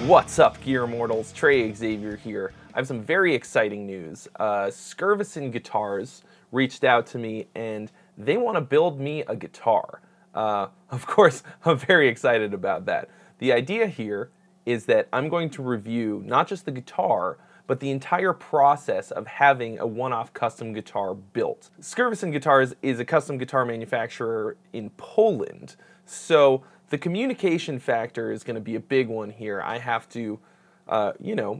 What's up, Gear Immortals? Trey, Xavier here. I have some very exciting news. Skervesen Guitars reached out to me and they want to build me a guitar. Of course, I'm very excited about that. The idea here is that I'm going to review not just the guitar, but the entire process of having a one-off custom guitar built. Skervesen Guitars is a custom guitar manufacturer in Poland, so the communication factor is going to be a big one here. I have to,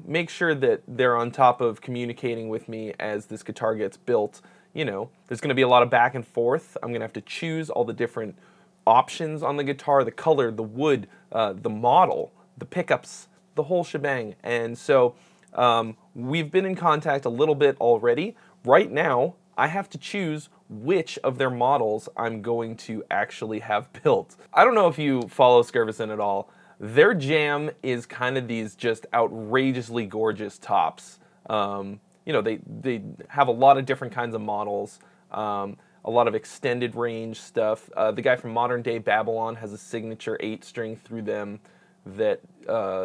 make sure that they're on top of communicating with me as this guitar gets built. There's going to be a lot of back and forth. I'm going to have to choose all the different options on the guitar, the color, the wood, the model, the pickups, the whole shebang. And so we've been in contact a little bit already. Right now, I have to choose which of their models I'm going to actually have built. I don't know if you follow Skervesen at all. Their jam is kind of these just outrageously gorgeous tops. They have a lot of different kinds of models, a lot of extended range stuff. The guy from Modern Day Babylon has a signature 8-string through them that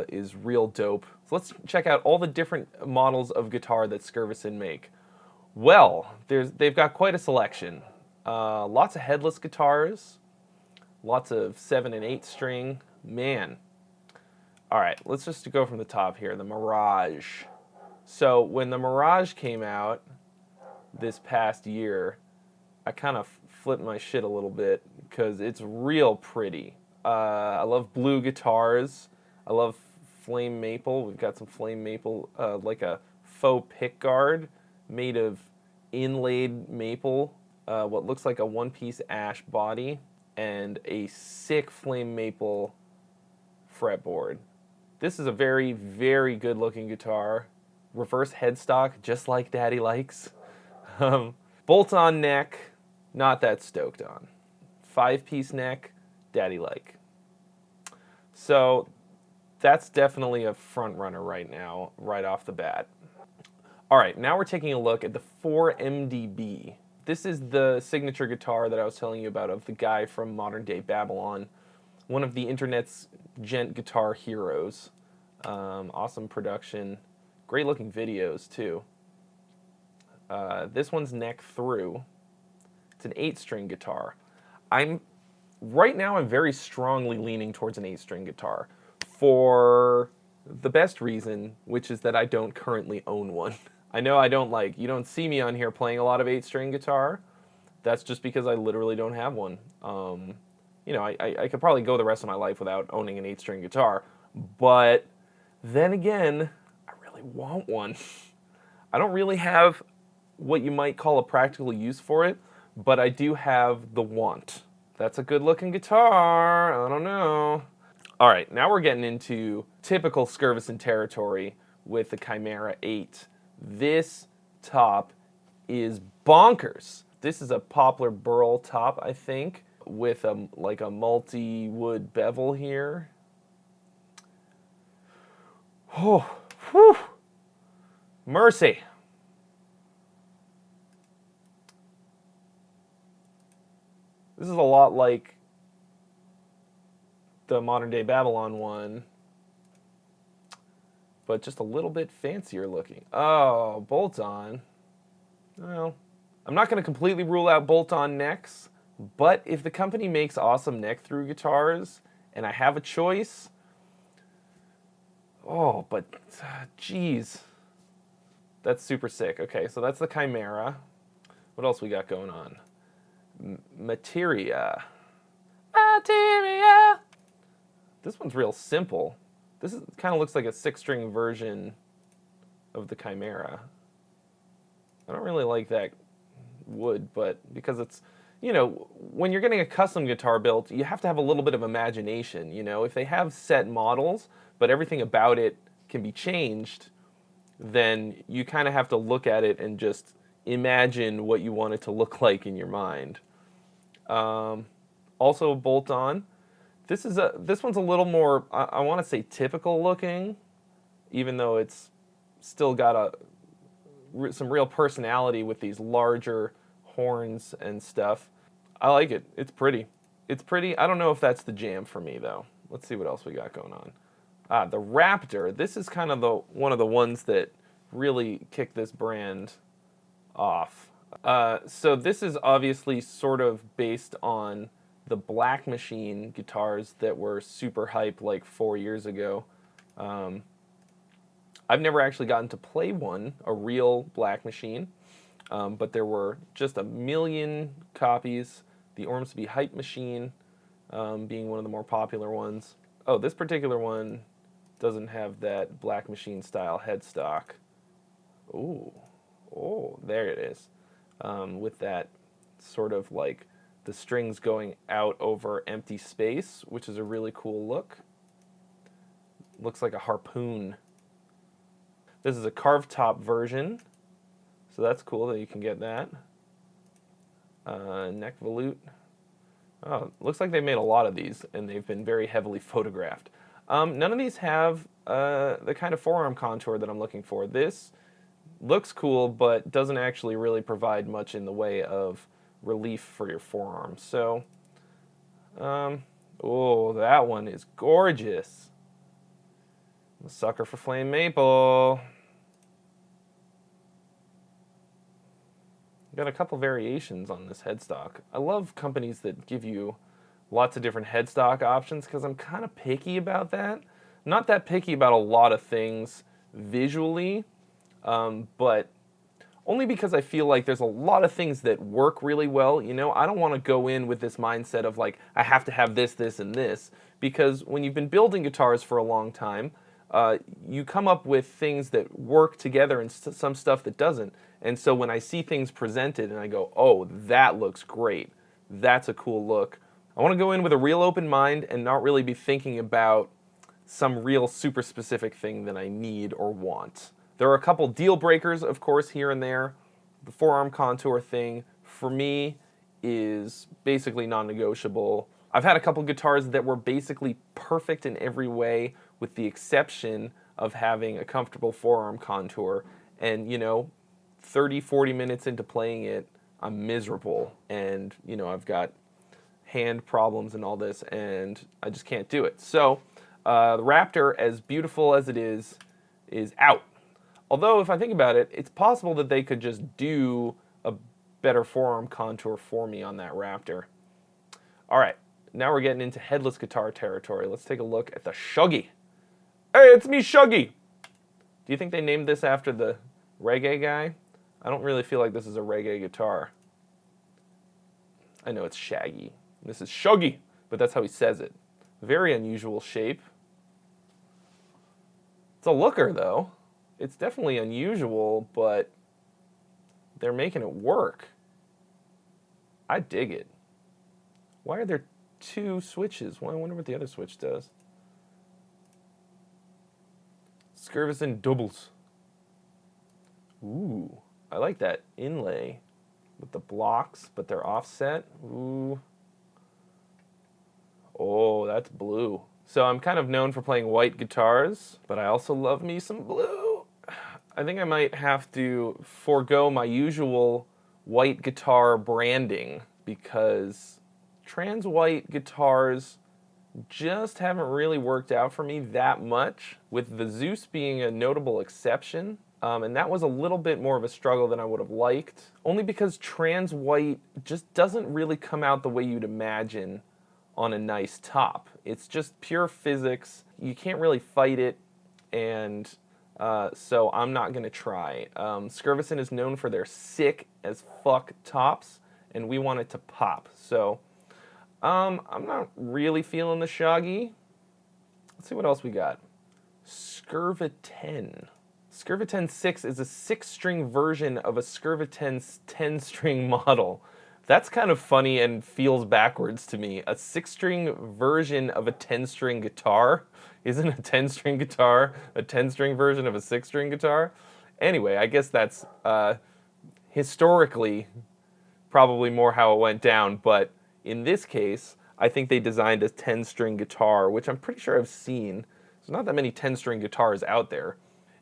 is real dope. So let's check out all the different models of guitar that Skervesen make. Well, they've got quite a selection. Lots of headless guitars, lots of 7 and 8 string. Man. All right, let's just go from the top here, the Mirage. So when the Mirage came out this past year, I kind of flipped my shit a little bit because it's real pretty. I love blue guitars. I love flame maple. We've got some flame maple, like a faux pickguard made of inlaid maple, what looks like a one-piece ash body, and a sick flame maple fretboard. This is a very, very good-looking guitar. Reverse headstock, just like Daddy likes. Bolt-on neck, not that stoked on. 5-piece neck, Daddy like. So that's definitely a front runner right now, right off the bat. All right, now we're taking a look at the 4MDB. This is the signature guitar that I was telling you about of the guy from Modern Day Babylon, one of the internet's gent guitar heroes. Awesome production, great looking videos too. This one's neck through. It's an 8-string guitar. Right now I'm very strongly leaning towards an 8-string guitar for the best reason, which is that I don't currently own one. I know you don't see me on here playing a lot of 8-string guitar. That's just because I literally don't have one. I could probably go the rest of my life without owning an 8-string guitar, but then again, I really want one. I don't really have what you might call a practical use for it, but I do have the want. That's a good-looking guitar. I don't know. All right, now we're getting into typical Skervesen territory with the Chimera 8. This top is bonkers. This is a poplar burl top, I think, with a multi-wood bevel here. Oh, whew. Mercy. This is a lot like the Modern Day Babylon one, but just a little bit fancier looking. Oh, bolt-on. Well, I'm not going to completely rule out bolt-on necks, but if the company makes awesome neck-through guitars and I have a choice, geez. That's super sick. Okay, so that's the Chimera. What else we got going on? Arteria. This one's real simple. This kind of looks like a 6-string version of the Chimera. I don't really like that wood, but because it's, when you're getting a custom guitar built, you have to have a little bit of imagination. If they have set models, but everything about it can be changed, then you kind of have to look at it and just imagine what you want it to look like in your mind. Also bolt-on. This one's a little more, I want to say typical looking, even though it's still got some real personality with these larger horns and stuff. I like it. It's pretty. I don't know if that's the jam for me though. Let's see what else we got going on. The Raptor. This is kind of one of the ones that really kicked this brand off. So this is obviously sort of based on the Black Machine guitars that were super hype like 4 years ago. I've never actually gotten to play one, a real Black Machine, but there were just a million copies. The Ormsby Hype Machine being one of the more popular ones. Oh, this particular one doesn't have that Black Machine style headstock. Ooh, oh, there it is. With that sort of like the strings going out over empty space, which is a really cool look. Looks like a harpoon. This is a carved top version, so that's cool that you can get that. Neck volute. Oh, looks like they made a lot of these, and they've been very heavily photographed. None of these have the kind of forearm contour that I'm looking for. This looks cool, but doesn't actually really provide much in the way of relief for your forearm. So, oh, that one is gorgeous. I'm a sucker for flame maple. Got a couple variations on this headstock. I love companies that give you lots of different headstock options because I'm kind of picky about that. Not that picky about a lot of things visually, but only because I feel like there's a lot of things that work really well. You know, I don't want to go in with this mindset of like, I have to have this, this, and this, because when you've been building guitars for a long time, you come up with things that work together and some stuff that doesn't. And so when I see things presented and I go, oh, that looks great, that's a cool look, I want to go in with a real open mind and not really be thinking about some real super specific thing that I need or want. There are a couple deal breakers, of course, here and there. The forearm contour thing, for me, is basically non-negotiable. I've had a couple guitars that were basically perfect in every way, with the exception of having a comfortable forearm contour. And, you know, 30, 40 minutes into playing it, I'm miserable. And, you know, I've got hand problems and all this, and I just can't do it. So, the Raptor, as beautiful as it is out. Although, if I think about it, it's possible that they could just do a better forearm contour for me on that Raptor. All right, now we're getting into headless guitar territory. Let's take a look at the Shuggie. Hey, it's me, Shuggie! Do you think they named this after the reggae guy? I don't really feel like this is a reggae guitar. I know it's Shaggy. This is Shuggie, but that's how he says it. Very unusual shape. It's a looker, though. It's definitely unusual, but they're making it work. I dig it. Why are there two switches? Well, I wonder what the other switch does. Skervesen doubles. Ooh, I like that inlay with the blocks, but they're offset. Ooh. Oh, that's blue. So I'm kind of known for playing white guitars, but I also love me some blue. I think I might have to forego my usual white guitar branding because trans white guitars just haven't really worked out for me that much, with the Zeus being a notable exception. And that was a little bit more of a struggle than I would have liked, only because trans white just doesn't really come out the way you'd imagine on a nice top. It's just pure physics. You can't really fight it, and so I'm not going to try. Skervesen is known for their sick as fuck tops, and we want it to pop. So I'm not really feeling the Shuggie. Let's see what else we got. Skervesen. Skervesen 6 is a 6-string version of a Skervesen's 10-string model. That's kind of funny and feels backwards to me. A 6-string version of a 10-string guitar? Isn't a 10-string guitar a 10-string version of a 6-string guitar? Anyway, I guess that's historically probably more how it went down, but in this case, I think they designed a 10-string guitar, which I'm pretty sure I've seen. There's not that many 10-string guitars out there.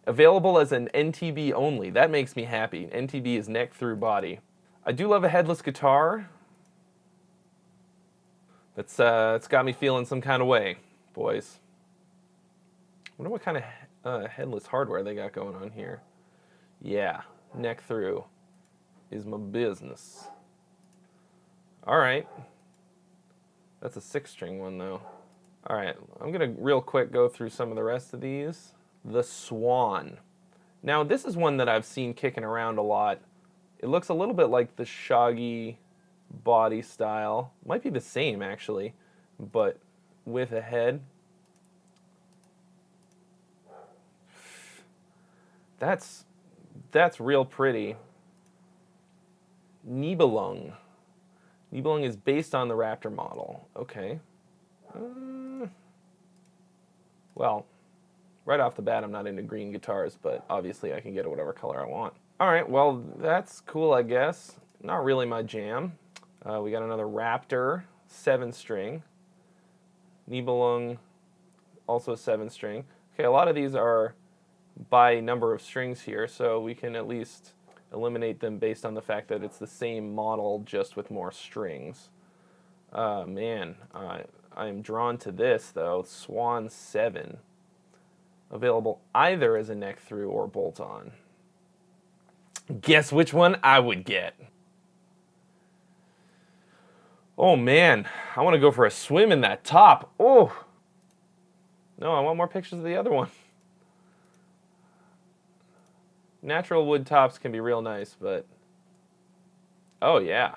Available as an NTB only. That makes me happy. NTB is neck through body. I do love a headless guitar. It's got me feeling some kind of way, boys. wonder what kind of headless hardware they got going on here. Yeah, neck through is my business. All right. That's a 6-string one, though. All right, I'm going to real quick go through some of the rest of these. The Swan. Now, this is one that I've seen kicking around a lot. It looks a little bit like the Shuggie body style. Might be the same, actually, but with a head. That's real pretty. Nibelung. Nibelung is based on the Raptor model. Okay. Well, right off the bat, I'm not into green guitars, but obviously I can get it whatever color I want. All right, well, that's cool, I guess. Not really my jam. We got another Raptor, 7-string. Nibelung, also 7-string. Okay, a lot of these are by number of strings here, so we can at least eliminate them based on the fact that it's the same model, just with more strings. Man, I am drawn to this, though. Swan 7. Available either as a neck through or bolt on. Guess which one I would get. Oh man, I want to go for a swim in that top. Oh! No, I want more pictures of the other one. Natural wood tops can be real nice, but... Oh yeah.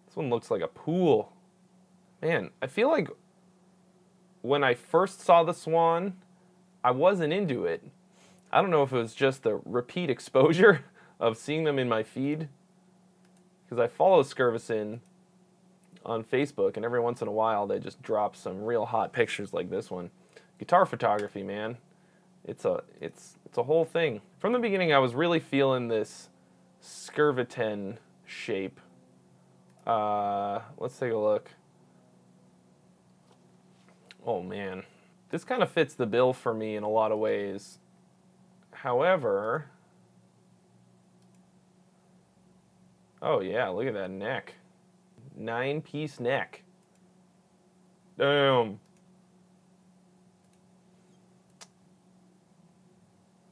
This one looks like a pool. Man, I feel like when I first saw the Swan, I wasn't into it. I don't know if it was just the repeat exposure of seeing them in my feed, because I follow Skervesen on Facebook, and every once in a while they just drop some real hot pictures like this one. Guitar photography, man. It's a whole thing. From the beginning, I was really feeling this Skervesen shape. Let's take a look. Oh man, this kind of fits the bill for me in a lot of ways. However, oh yeah, look at that neck. 9-piece neck. Damn.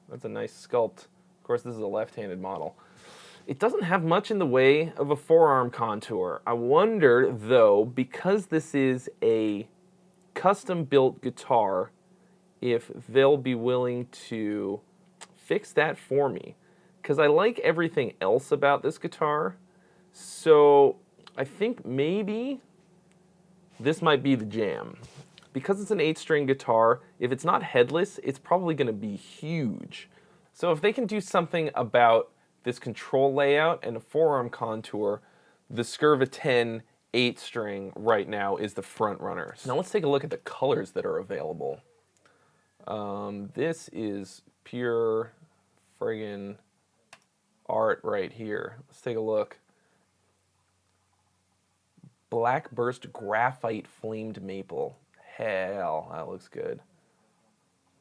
That's a nice sculpt. Of course, this is a left-handed model. It doesn't have much in the way of a forearm contour. I wonder, though, because this is a custom-built guitar, if they'll be willing to fix that for me. Because I like everything else about this guitar, so I think maybe this might be the jam. Because it's an 8-string guitar, if it's not headless, it's probably going to be huge. So if they can do something about this control layout and a forearm contour, the Skervesen 8-string right now is the front runner. Now let's take a look at the colors that are available. This is pure friggin' art right here. Let's take a look. Black burst graphite flamed maple. Hell, that looks good.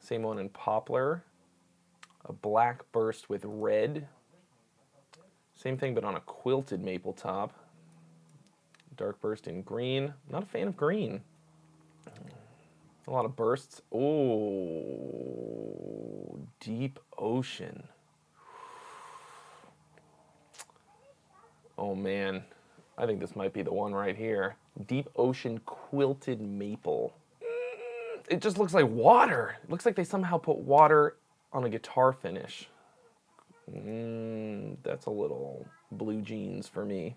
Same one in poplar. A black burst with red. Same thing, but on a quilted maple top. Dark burst in green. Not a fan of green. A lot of bursts. Oh, deep ocean. Oh man, I think this might be the one right here. Deep ocean quilted maple. It just looks like water. It looks like they somehow put water on a guitar finish. That's a little blue jeans for me.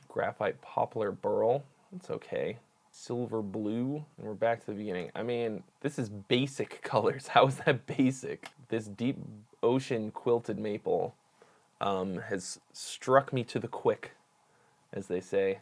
Graphite poplar burl. That's okay. Silver blue. And we're back to the beginning. I mean, this is basic colors. How is that basic? This deep ocean quilted maple has struck me to the quick, as they say.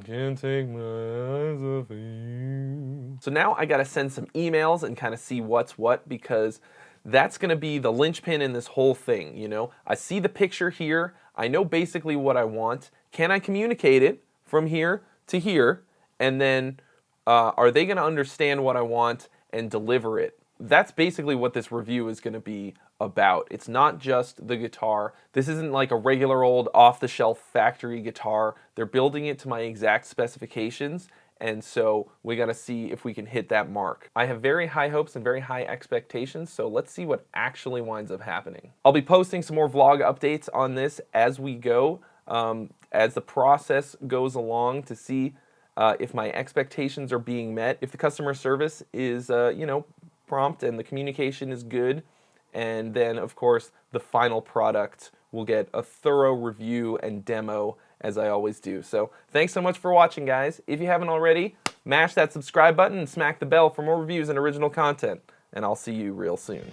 Can't take my eyes off of you. So now I gotta send some emails and kind of see what's what, because that's gonna be the linchpin in this whole thing, you know? I see the picture here, I know basically what I want. Can I communicate it from here to here? And then are they gonna understand what I want and deliver it? That's basically what this review is gonna be about. It's not just the guitar. This isn't like a regular old off-the-shelf factory guitar. They're building it to my exact specifications, And so we got to see if we can hit that mark. I have very high hopes and very high expectations, so let's see what actually winds up happening. I'll be posting some more vlog updates on this as we go, as the process goes along, to see if my expectations are being met, if the customer service is, prompt and the communication is good. And then, of course, the final product will get a thorough review and demo, as I always do. So thanks so much for watching, guys. If you haven't already, mash that subscribe button and smack the bell for more reviews and original content. And I'll see you real soon.